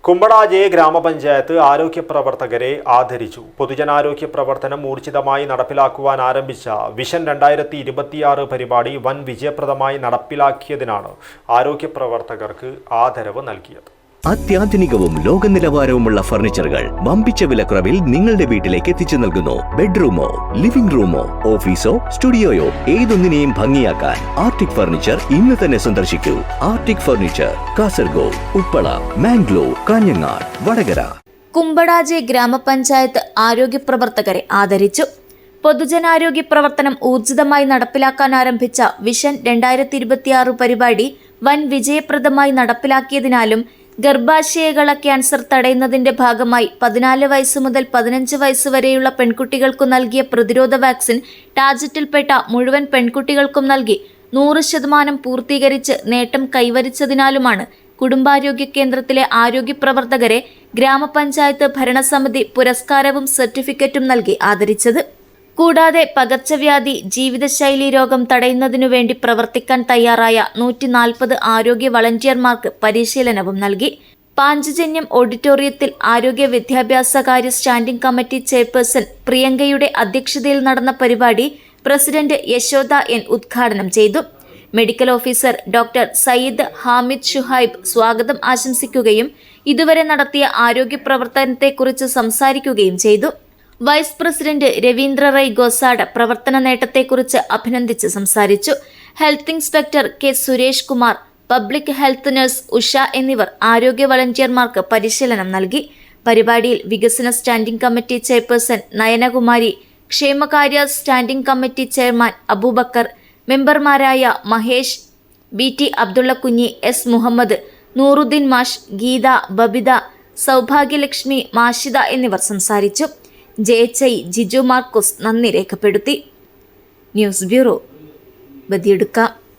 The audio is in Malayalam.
കുമ്പളാജെ ഗ്രാമപഞ്ചായത്ത് ആരോഗ്യ പ്രവർത്തകരെ ആദരിച്ചു. പൊതുജനാരോഗ്യ പ്രവർത്തനം ഊർജിതമായി നടപ്പിലാക്കുവാൻ ആരംഭിച്ച വിഷൻ 2026 പരിപാടി വൻ വിജയപ്രദമായി നടപ്പിലാക്കിയതിനാണ് ആരോഗ്യ പ്രവർത്തകർക്ക് ആദരവ് നൽകിയത്. അത്യാധുനികവും ലോക നിലവാരവുമുള്ള ഫർണിച്ചറുകൾ വമ്പിച്ച വിലക്കുറവിൽ നിങ്ങളുടെ വീട്ടിലേക്ക് എത്തിച്ചു നൽകുന്നു. ബെഡ്റൂമോ, ലിവിംഗ് റൂമോ, ഓഫീസോ, സ്റ്റുഡിയോയോ ഏതൊന്നിനെയും ഭംഗിയാക്കാൻ ആർട്ടിക് ഫർണിച്ചർ ഇന്ന് തന്നെ സന്ദർശിക്കൂ. Arctic furniture, Kasaragod, Uppala, Mangalore, Kanhangad, Vadakara. കുമ്പളാജെ ഗ്രാമപഞ്ചായത്ത് ആരോഗ്യ പ്രവർത്തകരെ ആദരിച്ചു. പൊതുജനാരോഗ്യ പ്രവർത്തനം ഊർജിതമായി നടപ്പിലാക്കാൻ ആരംഭിച്ച വിഷൻ 2026 പരിപാടി വൻ വിജയപ്രദമായി നടപ്പിലാക്കിയതിനാലും ഗർഭാശയകള ക്യാൻസർ തടയുന്നതിന്റെ ഭാഗമായി 14 വയസ്സ് മുതൽ 15 വയസ്സ് വരെയുള്ള പെൺകുട്ടികൾക്കു നൽകിയ പ്രതിരോധ വാക്സിൻ ടാർജറ്റിൽപ്പെട്ട മുഴുവൻ പെൺകുട്ടികൾക്കും നൽകി 100% പൂർത്തീകരിച്ച് നേട്ടം കൈവരിച്ചതിനാലുമാണ് കുടുംബാരോഗ്യ കേന്ദ്രത്തിലെ ആരോഗ്യ പ്രവർത്തകരെ ഗ്രാമപഞ്ചായത്ത് ഭരണസമിതി പുരസ്കാരവും സർട്ടിഫിക്കറ്റും നൽകി ആദരിച്ചത്. കൂടാതെ പകർച്ചവ്യാധി, ജീവിതശൈലി രോഗം തടയുന്നതിനു വേണ്ടി പ്രവർത്തിക്കാൻ തയ്യാറായ 140 ആരോഗ്യ വളണ്ടിയർമാർക്ക് പരിശീലനവും നൽകി. പാഞ്ചജന്യം ഓഡിറ്റോറിയത്തിൽ ആരോഗ്യ വിദ്യാഭ്യാസകാര്യ സ്റ്റാൻഡിംഗ് കമ്മിറ്റി ചെയർപേഴ്സൺ പ്രിയങ്കയുടെ അധ്യക്ഷതയിൽ നടന്ന പരിപാടി പ്രസിഡന്റ് യശോദ എൻ ഉദ്ഘാടനം ചെയ്തു. Medical officer doctor Sayyid Hamid Shuhaib സ്വാഗതം ആശംസിക്കുകയും ഇതുവരെ നടത്തിയ ആരോഗ്യ പ്രവർത്തനത്തെക്കുറിച്ച് സംസാരിക്കുകയും ചെയ്തു. വൈസ് പ്രസിഡന്റ് രവീന്ദ്ര റൈ ഗോസാഡ് പ്രവർത്തന നേട്ടത്തെക്കുറിച്ച് അഭിനന്ദിച്ച് സംസാരിച്ചു. Health inspector K Suresh Kumar, public health nurse Usha എന്നിവർ ആരോഗ്യ വളണ്ടിയർമാർക്ക് പരിശീലനം നൽകി. പരിപാടിയിൽ വികസന സ്റ്റാൻഡിംഗ് കമ്മിറ്റി ചെയർപേഴ്സൺ നയനകുമാരി, ക്ഷേമകാര്യ സ്റ്റാൻഡിംഗ് കമ്മിറ്റി ചെയർമാൻ അബൂബക്കർ, മെമ്പർമാരായ മഹേഷ്, BT അബ്ദുള്ളക്കുഞ്ഞി, S മുഹമ്മദ്, നൂറുദ്ദീൻ മാഷ്, ഗീത, ബബിത, സൗഭാഗ്യലക്ഷ്മി, മാഷിദ എന്നിവർ സംസാരിച്ചു. JHI ജിജു മാർക്കോസ് നന്ദി രേഖപ്പെടുത്തി. News bureau, Badiyadka.